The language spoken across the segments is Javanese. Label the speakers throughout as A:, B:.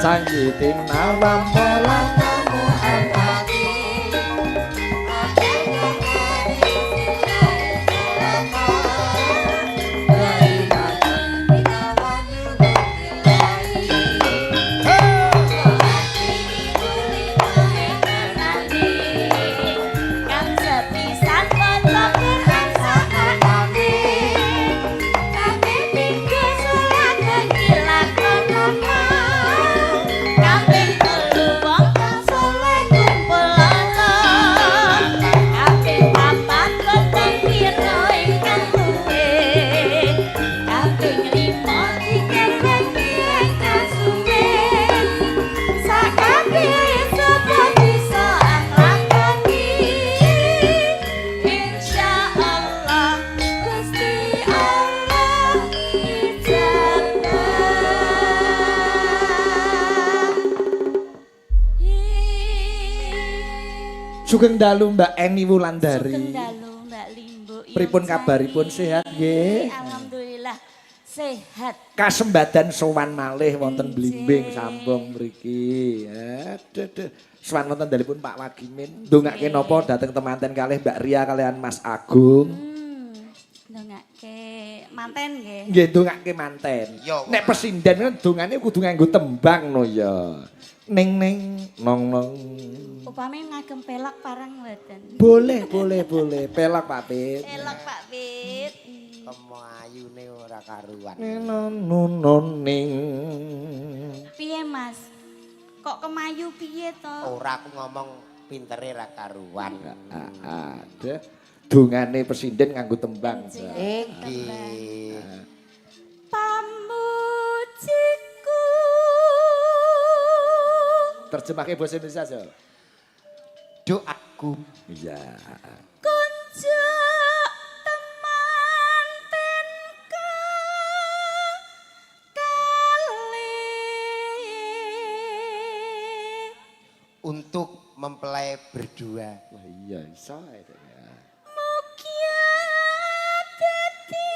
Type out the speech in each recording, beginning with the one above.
A: Sanggitin nawam pola kamu amati Sugeng dalu Mbak Eni Wulandari.
B: Sugeng dalu Mbak Limbo.
A: Pripun kabaripun sehat nggih?
B: Alhamdulillah sehat.
A: Kasembadan sowan malih wonten Blimbing Sambong mriki. Aduh. Sowan wonten dalipun Pak Wagimin. Ndongake napa dhateng temanten kalih Mbak Ria kalian Mas Agung?
B: Ndongake manten nggih.
A: Nggih ndongake manten. Nek pesinden kan dongane kudu nganggo tembang no ya. Ning nong.
B: Upami ngagem pelak parang mboten.
A: Boleh. Pelak Pak Pit.
B: Pelak Pak Pit.
C: Kemayune ora karuan.
A: Noning.
B: Piye Mas? Kok kemayu piye to?
C: Ora aku ngomong pintere ra karuan.
A: Ada dongane pesinden nganggo tembang.
C: Nggih.
B: Pamujiku.
A: Terjemahke basa Indonesia aja.
C: Doaku.
A: Iya.
B: Kunjo temantenku kali
C: Untuk mempelai berdua.
A: Wah iya iso ya.
B: mugia dadi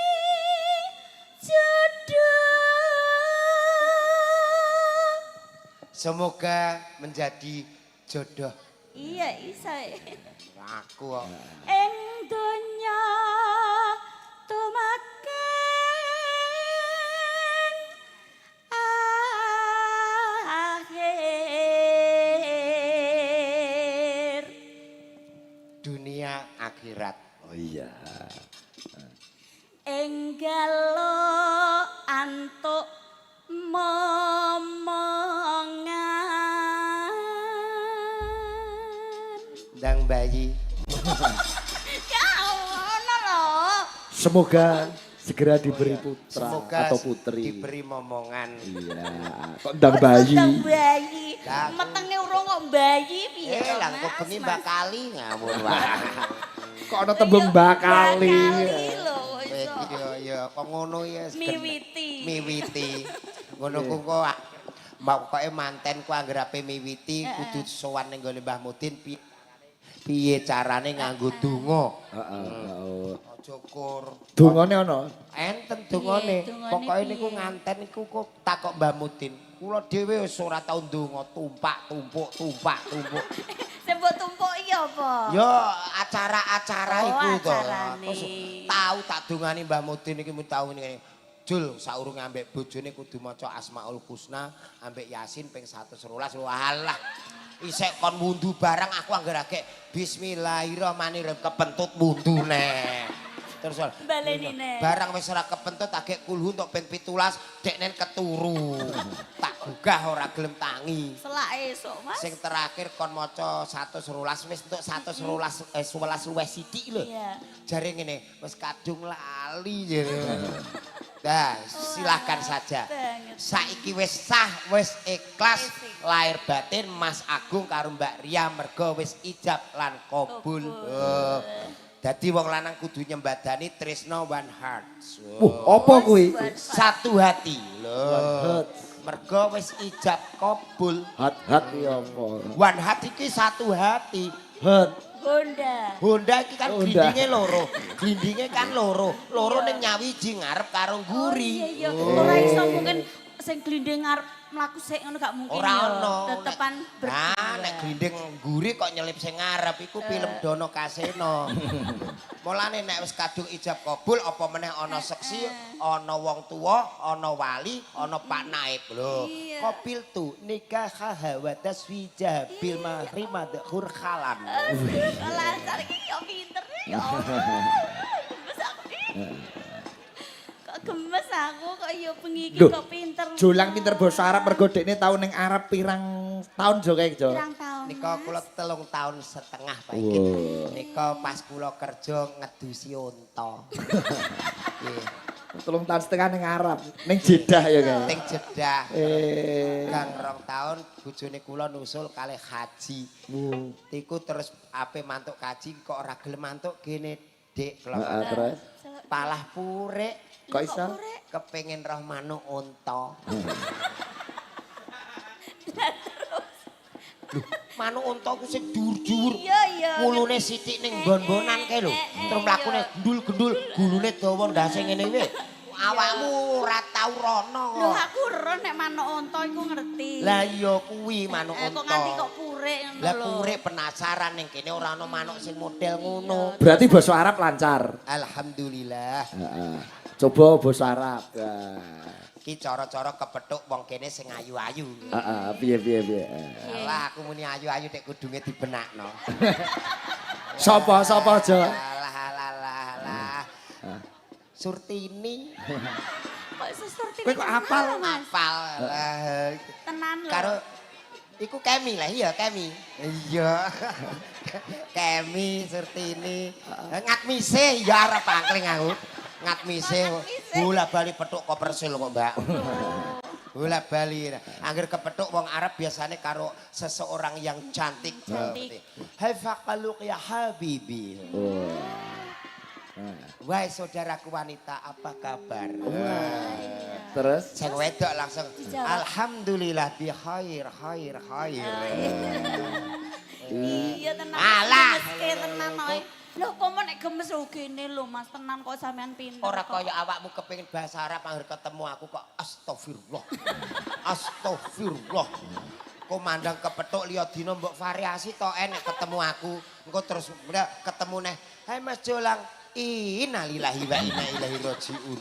B: jodoh.
C: Semoga menjadi jodoh.
B: Iya iso.
C: Aku kok.
B: Ing donya tumaken akhir.
C: Dunia akhirat.
A: Oh iya.
B: Enggalo antuk momongan.
C: Ndang bayi.
B: Ya ngono lho.
A: Semoga segera diberi putra
C: Semoga
A: atau putri.
C: diberi momongan.
A: Iya. Kok ndang bayi?
B: Ndang bayi.
C: Lah, aku-
B: Metenge urung kok bayi piye to,
C: Lah kok
B: Mas?
C: bengi bakali ngawur wae.
A: Kok ana tembung bakali.
B: Bakali lho kok
C: Wis
B: iso.
C: ya kok ngono ya.
B: Miwiti.
C: Ngono ku kok pokoke mantenku anggerape miwiti kudu sowan ning gone Mbah Mudin piye carane nganggo donga.
A: Heeh.
C: Aja kur.
A: Dongane ana.
C: Enten dongane.
B: Dongane
C: Pokoke
B: piye?
C: niku nganten niku kok takok Mbah Mudin. Kula dhewe wis ora tau ndonga tumpuk.
B: Sing mbok tumpuki apa?
C: Ya acara-acara
B: Oh,
C: iku to.
B: acarane.
C: Tahu tak dongani Mbah Mudin iki tau ngene. Jul saurunge ambek bojone kudu maca Asmaul Husna ambek Yasin ping 112. Walah. Isek kon wundu barang aku anggerake bismillahirrahmanirrahim kepentut wundune. Terus
B: Baleni nek.
C: barang wis ora kepentut agek kulhu untuk ping 17 deknen keturu. Tak gugah ora gelem tangi.
B: Selake esuk, Mas.
C: Sing terakhir kon maca 112 wis entuk 111 luwih sithik lho.
B: Iya.
C: Jare ngene, wis kadung lali jare. Nah, silakan saja.
B: Banget.
C: Saiki wis sah, wis ikhlas lahir batin Mas Agung karo Mbak Ria mergo wis ijab lan kabul. Oh. Dadi wong lanang kudu nyembadani tresno one heart.
A: Wah, apa kuwi?
C: Satu hati. Loh.
A: Heart.
C: Mergo wis ijab kabul.
A: Hat ya apa?
C: One heart iki satu hati.
A: Hat.
B: Honda.
C: Honda iki kan
A: Honda.
C: glindinge loro. Glindinge kan loro. Loro ning nyawiji ngarep karo
B: Oh,
C: nguri.
B: iya iya. Ora iso mungkin sing glinding ngarep mlaku sik ngono gak mungkin
C: Ora
B: ya.
C: ono.
B: Tetepan berdua.
C: Nah, nek glinding ngguri kok nyelip sing ngarep iku film Dono Kasino. Mulane nek wis kadung ijab kabul apa meneh ana seksi, ana wong tuwa, ana wali, ana Pak Naib lho.
B: Iya.
C: Kopil tu nikah wa taswijah bil mahri madhur khalam.
B: Kok lancar iki kok pinter ya. Gemes aku nih. Kok gemes aku kok ya bengi iki
A: Loh,
B: kok pinter.
A: Jolang pinter basa Arab mergo dekne tau ning Arab pirang tahun jo kae jo.
B: Pirang tahun.
C: Nika kula 3 tahun setengah Pak iki. Nika pas kula kerja ngedusi unta. Nggih.
A: 3 tahun setengah ning Arab, ning Jeddah ya kae.
C: Ning Jeddah. Gang 2 tahun bojone kula nusul kalih haji. Iku terus ape mantuk kaji kok ora gelem mantuk gene Dik kula.
A: Terus
C: Palah purik
A: kok iso?
C: kepengin roh manuk unta. Manuk unta ku sing dur-dur.
B: Iya.
C: Mulune sithik ning bon-bonan kae lho. Terus mlakune gendul-gendul, gulune dawa ndase ngene iki. Awakmu ora tau rono
B: Lho
C: kok.
B: aku ero nek manuk unta iku ngerti.
C: Lah iya kuwi manuk
B: Kok nganti
C: unta.
B: kok purik ngono
C: Lah
B: lho.
C: purik penasaran ning kene ora ana manuk sing model ngono.
A: Berarti basa Arab lancar.
C: Alhamdulillah.
A: Heeh. Coba basa Arab.
C: Iki cara-cara kepethuk wong kene sing ayu-ayu.
A: Heeh, piye.
C: Alah aku muni ayu-ayu nek kudunge dibenakno.
A: Sapa jo?
C: Alah. Surtini.
B: Kok iso seperti
A: Kowe kok apal?
C: Apal. Lah.
B: tenan lho.
C: Karo iku Kemi lah iya Kemi. Iya. Kemi Surtini. Ngatmise ya arep angkling aku. Ngatmise bola-bali petuk kok persil kok Mbak. Bola-bali. Angger kepethuk wong Arab biasanya karo seseorang yang cantik. Hai faqaluk ya habibi. Wahai saudaraku wanita, apa kabar?
A: Terus
C: Sing wedok langsung
B: Dijawab.
C: alhamdulillah bi khair.
B: Iya tenan.
C: Alah.
B: Gemeske tenan oi. Lho kok nek gemes lho gene lho Mas tenan kok sampean pinter.
C: Ora
B: kok.
C: kaya awakmu kepengin bahasa Arab angger ketemu aku kok astagfirullah. Astagfirullah. Komandang kepethuk liya dina mbok variasi tok enek ketemu aku. Engko terus ketemu neh. Hai Mas Jolang. Innalillahi wa inna ilaihi rajiun.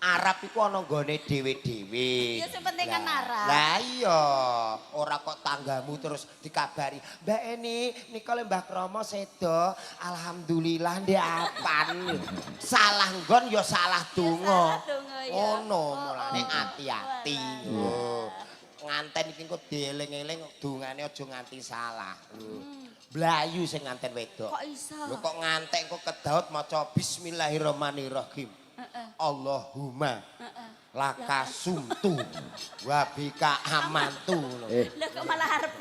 C: Arab iku ana nggone dhewe-dhewe.
B: Iya sing penting kan Arab.
C: Lah iya, ora kok tanggamu terus dikabari, "Mbak Eni, nika le Mbah Kromo sedo, alhamdulillah ndek apan." Salah nggon ya salah donga.
B: salah donga, ya.
C: Ngono mulane ati-ati. Oh. Nganten iki engko dieling-eling dongane aja nganti salah. Blayu sing nganten wedok.
B: Kok iso?
C: Lho kok ngantek kok kedaut maca bismillahirrahmanirrahim. Allahumma laka sumtu wa bika amantu.
B: Lah kok malah arep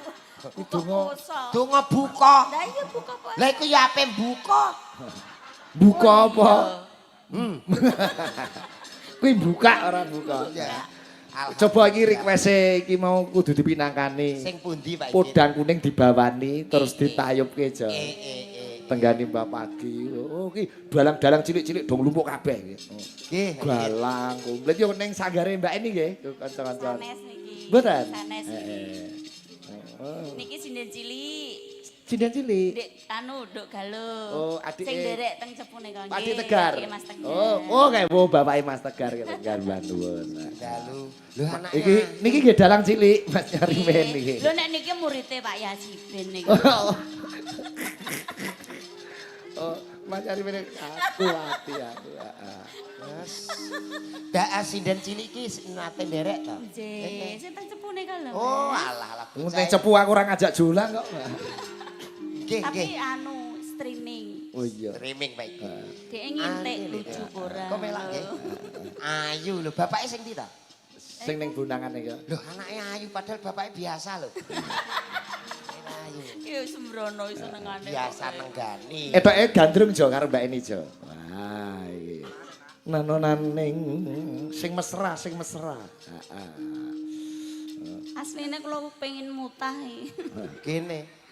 A: donga.
C: Donga buka.
B: Lah iya buka apa?
C: Lah iku ya ape buka?
A: buka apa? Kuwi buka ora buka.
C: Ya.
A: Coba iki request iki mau kudu dipinangkani.
C: Sing pundi Pak iki?
A: Podang kuning dibawani terus ditayubke jo.
C: Eh.
A: Tenggani Mbak Pagi. Oh iki dalang-dalang cilik-cilik dong lumpuk kabeh.
C: Nggih.
A: Galang komplit yo ning sanggare Mbak ini nggih, kanca-kanca.
B: Sanes niki.
A: Mboten?
B: Sanes niki. Niki sinden cilik.
A: Sinden cilik.
B: Dek anu Duk Galuh.
A: Oh, adike.
B: Sing derek teng cepune kok.
A: Pati Tegar.
B: Nggih, Mas Tegar.
A: Oh kayak bapake Mas Tegar Tegar Bandung.
C: Dalu. Lho anake.
A: Iki niki nggih dalang cilik Mas Nyarimen niki.
B: Lho nek niki muridé Pak Yazibin niki.
A: Oh, Mas Nyarimen aku ati aku.
C: Mas. Dak sinden cilik iki nate nderek to.
B: Nggih, sing teng cepune kok lho.
C: Oh, alah.
A: Ning cepu aku ora ngajak julang kok.
C: Nggih,
B: Tapi
C: nggih.
B: anu streaming.
A: Oh iya.
C: Streaming Pak iki.
B: Dek ngintik lucu ora.
C: Kok melak nggih? Ayu lho, bapake sing ndi ta?
A: Sing ning bunangan iki.
C: Lho anake ayu padahal bapake biasa lho. Ayu.
B: Ya sembrono senengane.
C: Biasa nenggani.
A: Etoke gandrung jo karo Mbak Eni jo. Wah iki. Nanonaning sing mesra. Heeh.
B: Asline kula pengin mutah iki.
C: Kene.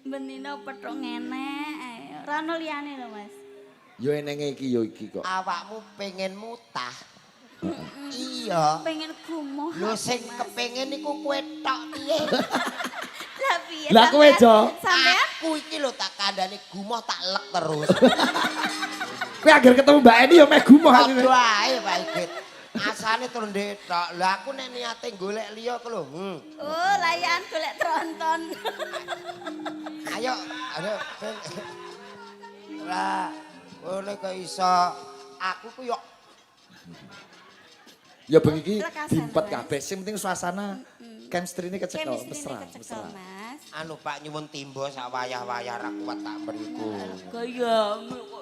B: Benina petok ngenek. Ora ono liyane lho, Mas.
A: Yo enenge iki yo iki kok.
C: Awakmu pengen mutah. Iya.
B: Pengen gumoh.
C: Lho sing kepengin niku kowe tok piye?
B: Lah piye?
A: Lah kowe, Jo?
B: Sampean
C: Aku iki lho tak kandhani gumoh tak lek terus.
A: Kowe agar ketemu Mbak Eni ya meh gumoh aku.
C: Padha ae Pak Igit. Asane terus ndek tok. Lah aku nek niate golek liya ku lho.
B: Oh, layan golek tronton.
C: Ayo, ayo. Lah, oleh kok iso aku ku yo
A: Ya bengi iki
B: Lekasan,
A: dimpet
B: Mas.
A: kabeh. Sing penting suasana chemistry-ne kecekel,
B: Chemistry
A: mesra,
B: kecekel,
A: mesra.
B: Mas.
C: anu Pak nyuwun timba sak wayah-wayah ra kuat tak mriku.
B: Gayamu kok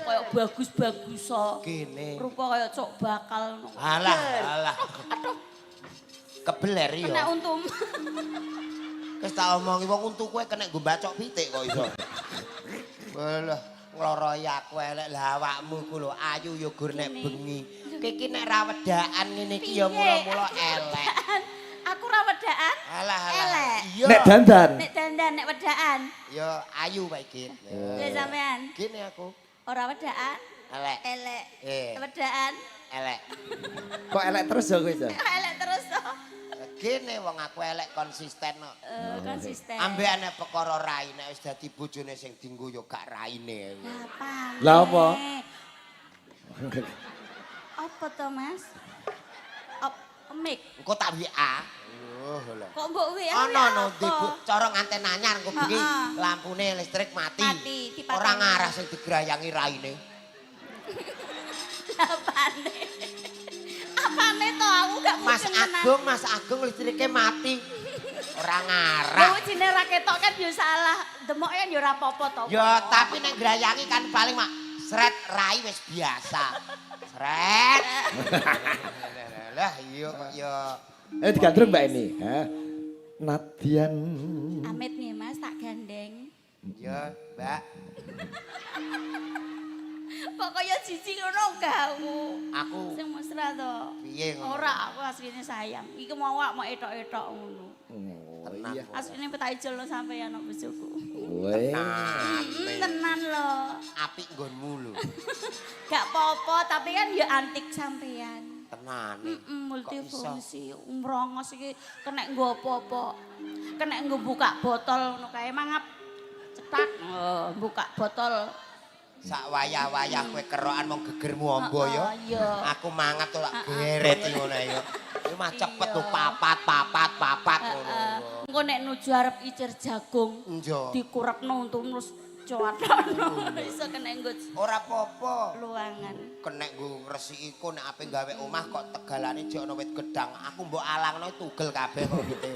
B: kayak bagus-bagus kok.
C: Kene.
B: Rupa kayak cok bakal.
C: Alah, alah. Kebeler
B: Kena
C: ya.
B: untum.
C: Wis tak omongi wong untu kowe kena nggo bacok pitik kok iso. Walah, ngloroi aku elek lah awakmu ku lho ayu ya gur nek bengi. Iki nek ra wedaan ngene iki ya mula-mula elek.
B: Aku ra wedaan.
C: Alah, alah.
B: Elek.
C: Iya.
A: Nek dandan.
B: Nek dandan nek wedaan.
C: Ya ayu Pak Igit.
B: Lah sampean
C: Gini aku.
B: ora wedaan.
C: Elek.
B: Elek.
C: Eh.
B: Wedaan.
C: Elek.
A: Kok elek terus ya kowe, Jo?
B: Elek terus to.
C: Gini wong aku elek konsisten kok.
B: Konsisten.
C: Ambekane perkara rai nek wis dadi bojone sing dienggo ya gak raine.
B: Apa?
A: Lah apa?
B: Apa to, Mas? Mik.
C: Engko tak WA. Oh lho.
B: Kok mbok WA?
C: Ono no di corong anten anyar engko bengi
B: Heeh.
C: lampune listrik mati.
B: Mati, dipateni.
C: Ora ngarah sing digrayangi raine.
B: Apane? Apane to aku gak mungkin
C: Mas Agung listrike mati. Ora ngarah.
B: Lha ujine ra ketok kan yo salah. Demoke kan yo ora apa-apa to.
C: Ya tapi nek grayangi kan paling mak sret rai wis biasa. Sret. Lah iya kok ya.
A: Digandrung Mbak Eni, ha. Nadian.
B: Amit nih Mas tak gandeng.
C: Ya, Mbak.
B: Pokoknya jijik ngono gawu.
C: Aku
B: Sing mesra to.
C: piye ngono?
B: Ora aku asline sayang. Iki mau awak mau etok-etok ngono.
A: Oh iya.
B: Asline petak ijol lo sampeyan kok bojoku.
A: Weh.
B: Tenan lo.
C: Apik nggonmu lho.
B: Gak apa-apa tapi kan ya antik sampeyan.
C: Tenane.
B: Multifungsi. Umrongos iki kena nggo apa-apa. Kena nggo buka botol ngono kae mangap. Cetak buka botol.
C: Sak wayah-wayah kowe kerokan mong gegermu amba ya.
B: Iya.
C: Aku mangat tuh lak geret ngono ya. Iki mah cepet tuh papat ngono.
B: Engko nek nuju arep icir jagung
C: Njo.
B: dikurepno untung terus cuwatono. Iso kena nggo
C: Ora apa-apa.
B: luangan.
C: Kenek nggo ngresiki iku nek ape gawe omah kok tegalane jek ana wit gedang. Aku mbok alangno tugel kabeh kok gitu.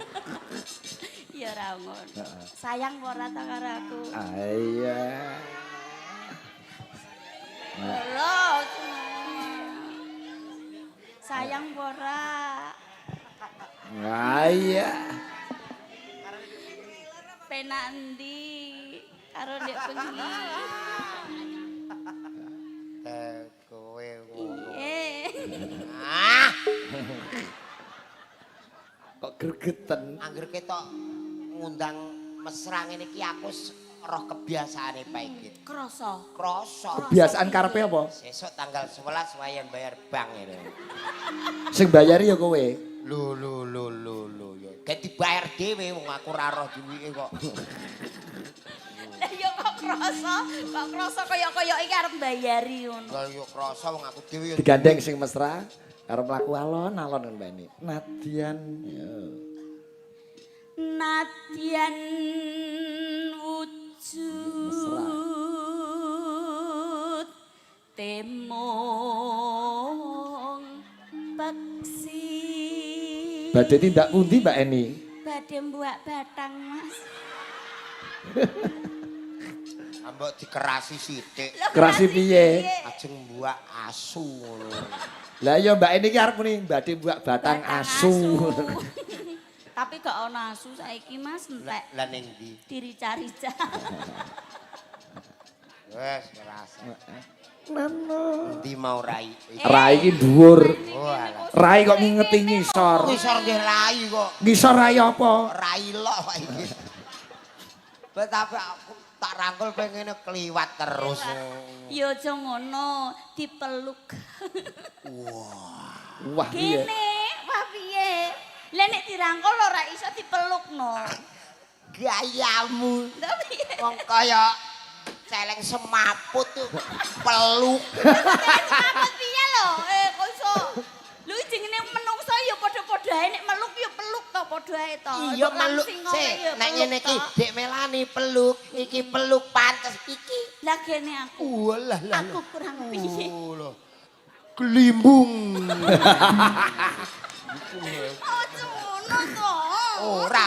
B: Ya ora ngono. Sayang ora ta karo aku.
A: Iya.
B: Lho. Sayang ora.
A: Iya.
B: Penak endi karo ndek bengi.
C: Kowe ngono.
B: Eh.
A: Kok gregeten.
C: Angger ketok ngundang mesra ngene iki aku roh kebiasaane Pak Igit.
B: Krasa.
C: Krasa.
A: Kebiasaan karepe apa?
C: Sesuk tanggal 11 wayan bayar bank ini.
A: Sing bayari ya kowe.
C: Lho ya. Kayak dibayar dhewe wong aku ora roh duwike kok.
B: Lah ya kok krasa kaya iki arep mbayari ngono.
C: Lah yo krasa wong aku dhewe yo
A: Digandeng sing mesra karo mlaku alon-alon Mbak Eni. Nadian. Ya.
B: Nadian wujud temong peksi.
A: Badhe tindak pundi Mbak Eni?
B: Badhe mbuak batang Mas.
C: ambek dikerasi sithik.
A: Kerasi piye?
C: Ajeng mbuak asu ngono.
A: Lah ya Mbak Eni ki arep muni badhe buak batang asu.
B: Tapi gak ana asu saiki Mas entek.
C: Lah ning ndi?
B: Dirica-rica.
C: Wes ngerasa.
A: Nano.
C: Endi mau rai?
A: Rai ki dhuwur.
C: Oh alah.
A: Rai kok ngingeti ngisor.
C: Ngisor nggih rai kok.
A: Ngisor rai apa?
C: Rai lok Pak iki. Tapi aku tak rangkul pengene kliwat terus.
B: Ya aja ngono, dipeluk.
A: Wah piye?
B: Gene, wah piye? Lah nek dirangkul ora iso dipelukno.
C: Gayamu.
B: Lha piye?
C: Wong kaya celeng semaput tuh peluk.
B: Apa piye lho? Kok iso? Lho jenenge menungso ya padha-padha ae nek meluk ya peluk to padha ae to.
C: Iya meluk. Nek ngene iki Dik Melani peluk, iki peluk pantes iki.
B: Lah gene aku.
C: Walah lah.
B: Aku kurang piye?
C: Gelimbung.
B: Ojo ngono to.
C: Ora.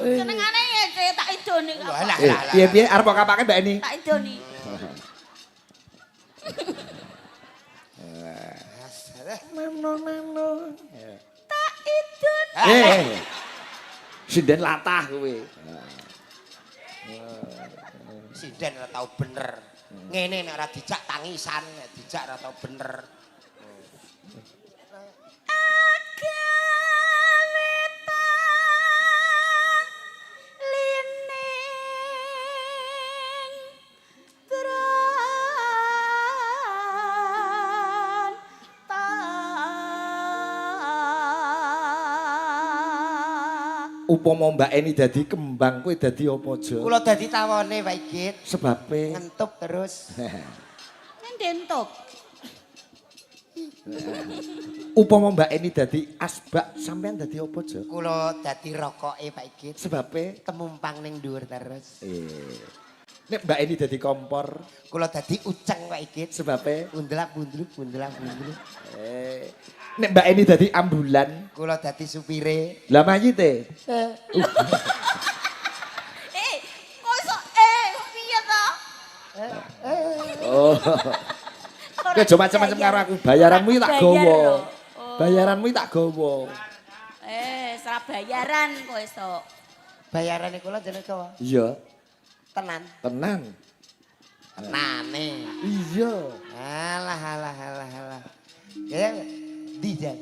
B: Senengane ya tak idoni kok.
C: Walah.
A: Piye arep kok kapake Mbak Eni?
B: Tak idoni. Tak idoni.
A: Sinden latah kowe.
C: Sinden ora tau bener. Ngene nek ora dijak tangisan, nek dijak ora tau bener.
A: Upama Mbak Eni dadi kembang kowe dadi apa aja?
C: Kula dadi tawone Pak Igit.
A: Sebabe
C: Ngentup terus.
B: Ndentuk.
A: upama Mbak Eni dadi asbak sampean dadi apa aja?
C: Kula dadi rokoke Pak Igit.
A: Sebabe
C: Temumpang ning dhuwur terus.
A: nek Mbak Eni dadi kompor,
C: Kula dadi uceng Pak Igit.
A: sebabe
C: Bundelak-bundluk.
A: nek Mbak Eni dadi ambulan,
C: Kula dadi supire.
A: lah mayite.
B: Kok iso piye to?
A: Oh. Kowe aja macam-macam karo aku, bayaranmu iki tak gawa. Bayaranmu iki tak gawa.
B: Serah bayaran kok iso.
C: Bayarane kula jenenge kawa.
A: Iya,
C: Tenan.
A: tenan.
C: Tenane.
A: Iya.
C: Alah. Ya dijak.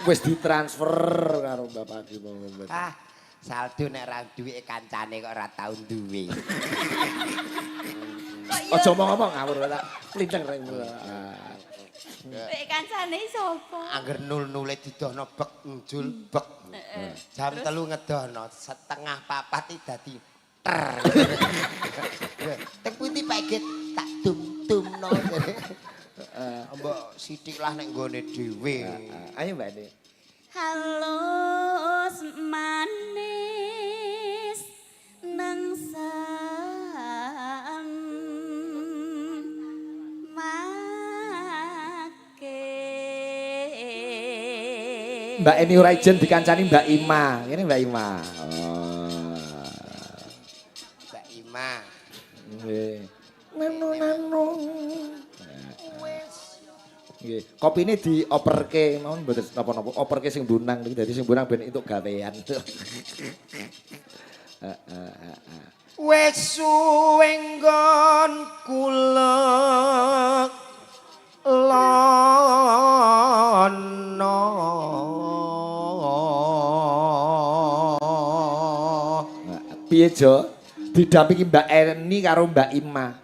A: Wis ditransfer karo Bapak Ki Muhammad.
C: Saldo nek ra duwe kancane kok ora tau duwe.
A: Aja ngomong ngawur tak plinteng rek.
B: Wek kancane sapa?
C: Angger nul-nule didono bek njul bek. Jam 3 ngedono, setengah 4 iki dadi ter. Teng pundi Pak Igit tak dum-dumno. Mbok sithik lah nek nggone dhewe.
A: Ayo Mbak Eni.
B: Halus manis nang sam make.
A: Mbak Eni ora ijen dikancani Mbak Ima. Ini Mbak Ima.
C: Mbak Ima.
A: Nggih. Nano. Nggih, kopine dioperke mawon mboten napa-napa. Operke sing bunang niki dadi sing bunang ben entuk gawean.
C: Wes suwe nggon kula lono.
A: Piye Jo? Didampingi Mbak Eni karo Mbak Ima.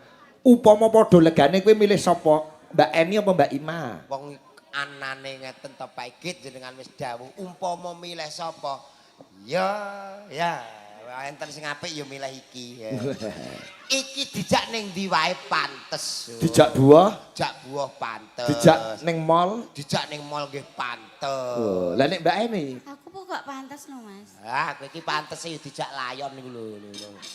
A: Upama padha legane kowe milih sapa? Mbak Eni apa Mbak Ima?
C: Wong anane ngeten to Pak Igit jenengan wis dawuh umpama milih sapa? Ya, enten sing apik ya milih iki. Ya. Iki dijak ning ndi wae pantes.
A: Dijak buah,
C: Dijak buah pantes.
A: dijak ning mall.
C: Dijak ning mall nggih pantes.
A: Oh, lah nek Mbak Eni
B: Aku kok gak pantes no, Mas.
C: Kowe iki pantes ya dijak layon niku lho.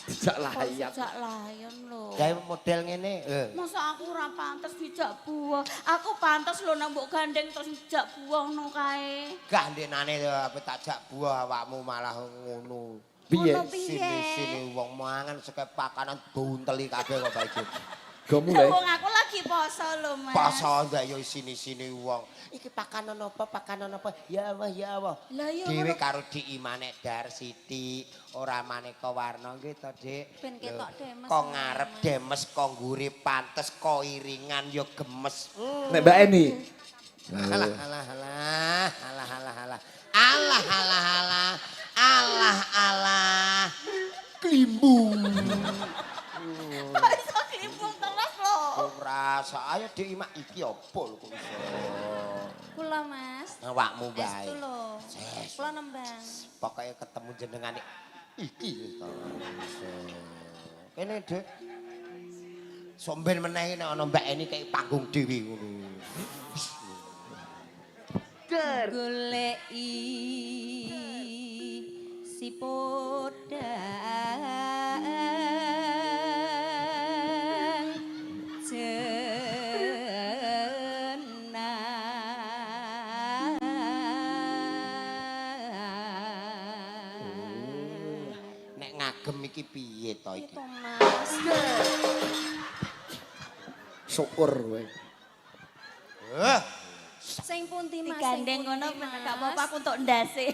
A: dijak
B: Kok
A: layap.
B: dijak layon lho.
C: Gawe model ngene.
B: Masa aku ora pantes dijak buah. Aku pantes lho nek mbok gandeng terus dijak buah ngono kae.
C: Gandenane apa tak jak buah awakmu malah ngono.
A: Piye?
B: Ngono piye?
C: Sini wong mangan seke pakanan bunteli kabeh kok Pak Igit.
A: Go mulai.
B: Wong aku lagi poso lho, Mas.
C: Poso ndak yo sini-sini wong. Iki pakanan apa? Ya Allah.
B: Lah ya
C: Dhewe karo diimane dar sithik, ora maneka warna nggih to, Dik.
B: ben ketok demes.
C: Kok ngarep demes, kok ngguri pantes, kok iringan yo gemes.
A: Nek Mbak Eni.
C: Alah. Alah. Klimbung. Dik Ima iki apa lho kok iso.
D: Kula Mas.
C: Awakmu bae.
D: Estu lho.
C: Ses.
D: Kula nembang.
C: Pokoke ketemu jenengane iki to. Kene Dik. Somben meneh nek ana Mbak Eni kaya panggung dhewe ngono.
D: Goleki si podang
C: Nek ngagem iki piye to iki?
D: Itu Mas.
A: Syukur kowe.
C: Heh,
D: Sing pundi Mas?
B: Digandeng
D: Sing
B: ngono
D: pundi,
B: gak apa-apa
D: Mas?
B: aku entuk ndase.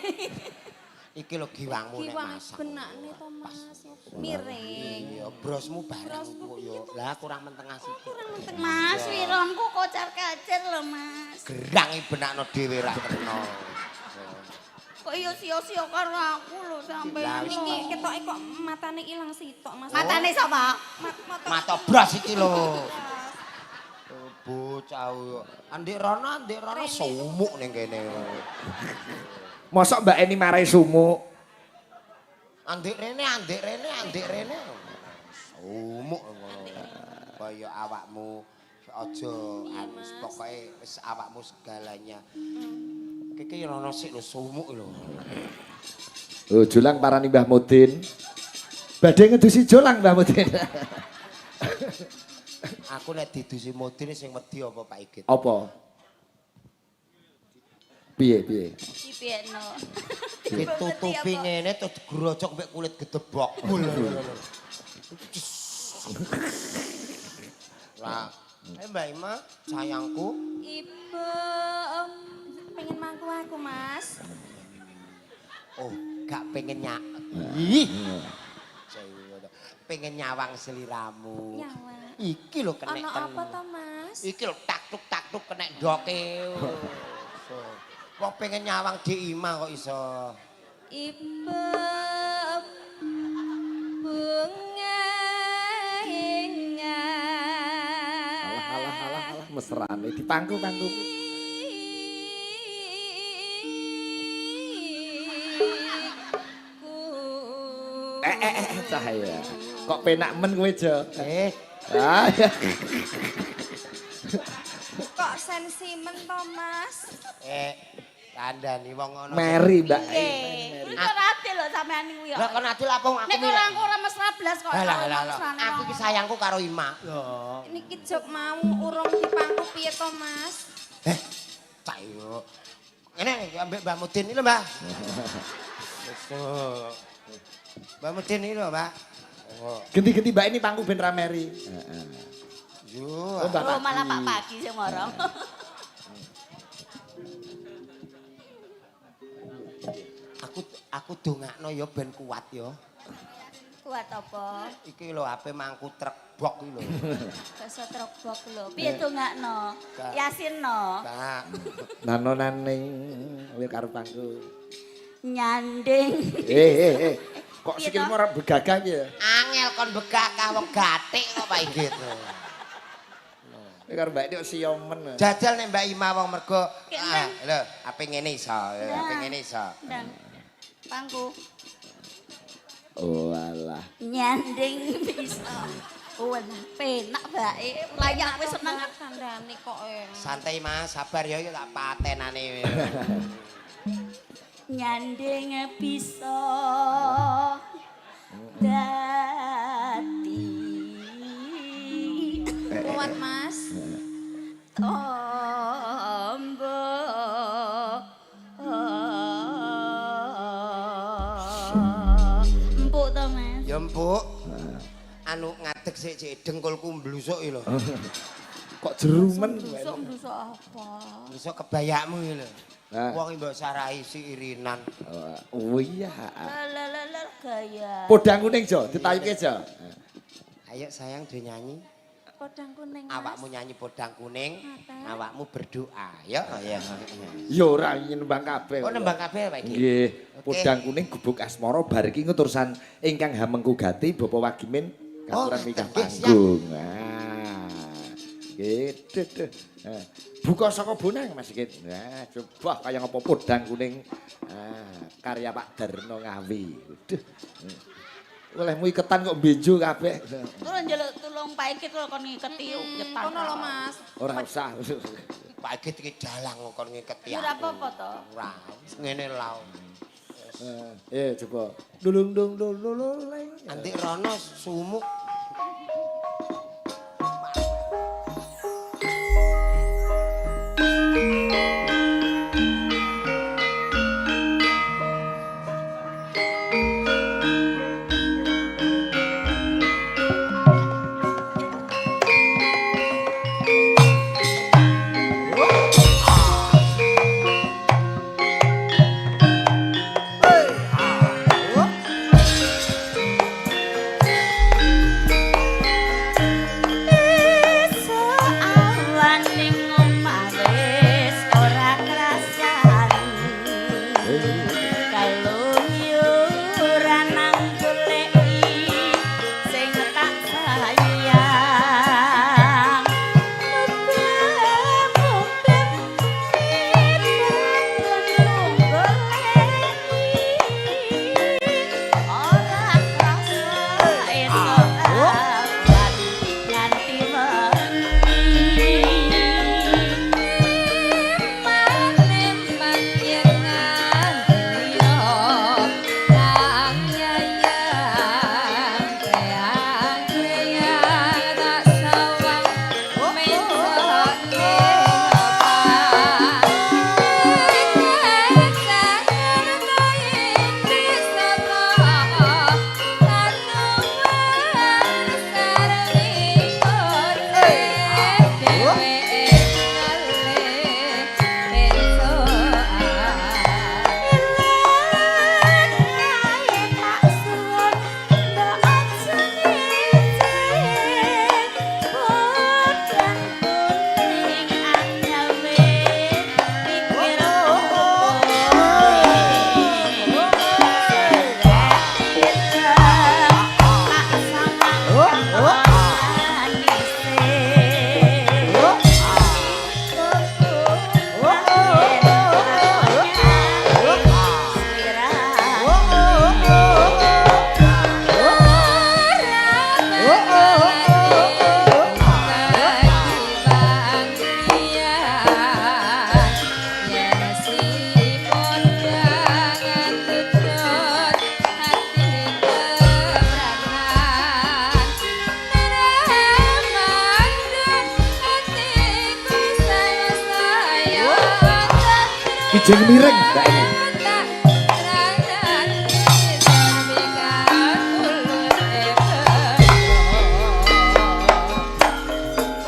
C: iki lho giwangmu nek
D: Kiwang
C: masak.
D: benakne to Mas. Miring.
C: Iya, brosmu bareng kok yo. Lah kurang mentengah sithik.
B: Mas, wironku kocar-kacir lho, Mas.
C: Gerang iki benakno dhewe ra kena.
B: Kok iya sia-sia karo aku lho sampean.
D: Iki ketoke kok matane ilang sitok Mas.
B: Matane sapa?
C: Mata bros iki lho. Bocah yo. Andik Rono sumuk ning kene.
A: Mosok Mbak Eni marai sumuk.
C: Andik rene. Sumuk ngono. Kaya awakmu aja anu pokoke wis awakmu segalanya. Iki Rono sik lho sumuk lho.
A: Oh, Jolang parani Mbah Mudin. Badhe ngedusi Jolang Mbah Mudin.
C: Aku nek didusi Mudin sing wedi apa Pak Igit?
A: Apa? Piye?
B: Iki pieno.
C: Ditutupi ngene terus digrojok mbek kulit gedebok. Lah, Mbak Ima, sayangku.
D: Ibu pengen mangku aku Mas.
C: Oh, gak pengen pengen nyawang seliramu.
D: Nyawang.
C: Iki lho kenek
D: Ana apa to Mas?
C: Iki lho taktuk kenek ndoke. Wong pengen nyawang Dik Ima kok iso.
D: Ibu bunga ingat.
A: Alah mesrane dipangku-pangku. Cahaya. Kok penak men kowe, Jo? Ah, ya.
D: Kok sensimen to Mas?
C: Kandhani wong ngono.
A: Mary, Mbak.
B: Nggih. Kok adil lho sampean niku ya.
C: Lah kon adil apa aku
B: Nek ora mesra blas kok.
C: Aku iki sayangku karo Ima.
D: Niki jog mau urung dipangku piye to Mas?
C: Cak yo. Ngene ambek Mbak Mudin iki lho, Mbak. Mbak Mudin iki lho, Mbak.
A: Genti-genti Mbak ini pangku ben ra Mary.
C: Yo.
B: Oh, malah Pak Pagi sing moro.
C: Aku dongakno ya ben kuat ya.
B: Kuat apa?
C: Iki lho HP mangku truk bok iki lho.
B: Basa trobok lho. Piye dongakno? Yasinno.
C: Kak.
A: Nanonaning kowe karo pangku.
B: Nyanding.
A: Kok sikilmu ora begagah iki ya?
C: Angel kon begakah wong gatik kok Pak Igit.
A: Kowe karo Mbak Dik siomen.
C: Jajal nek Mbak Ima wong mergo lho, HP ngene iso, HP ngene iso.
B: Ndang. Pangku.
A: Oh alah.
B: Nyanding bisa. Penak bae. Layak wis seneng.
D: Kandhane kok
C: Santai Mas, sabar ya tak patenane.
B: Nyanding bisa dadi
D: kuat Mas.
B: Tombo empuk to Mas.
C: Ya empuk. Anu ngadeg sik dengkulku mblusuk iki lho.
A: Kok jerumen.
B: Busuk apa?
C: Iso kebayakmu iki lho.
A: Nah.
C: Wong mbok sarai si irinan.
A: Oh iya.
B: Lalalala gaya.
A: Podang kuning Jo, ditayuke Jo.
C: Ayo sayang do nyanyi.
D: Podang kuning Mas.
C: Awakmu nyanyi podang kuning,
D: Ngaten.
C: awakmu berdoa. Ya, ya.
A: Ya ora nembang kabeh.
C: Oh nembang kabeh Pak iki.
A: Nggih,
C: Oke.
A: podang kuning gubuk asmara bar iki ngutusan ingkang Hamengku Gati Bapak Wagimin katuran
C: Oh,
A: nikah
C: nggih, siap.
A: panggung. Nah. Gitu. Buka saka bonang Mas Sigit. Nah, coba kaya ngapa podang kuning. Karya Pak Darno Ngawi. Waduh. Olehmu iketan kok benjo kabeh.
B: Terus njaluk tulung Pak Ikit lho kon ngiketi iketan.
D: Kono lho Mas.
A: Ora usah.
C: Pak Igit iki dalang kon ngiketi.
B: Ora apa-apa to.
C: Ora, ngene lae.
A: Coba. Dulung dung dulung.
C: Antik rono sumuk.
A: Kijing miring Mbak ini.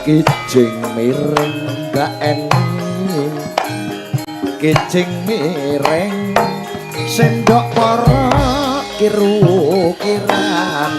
A: Kijing miring Mbak Eni. Kijing miring sendok para kiru-kiran.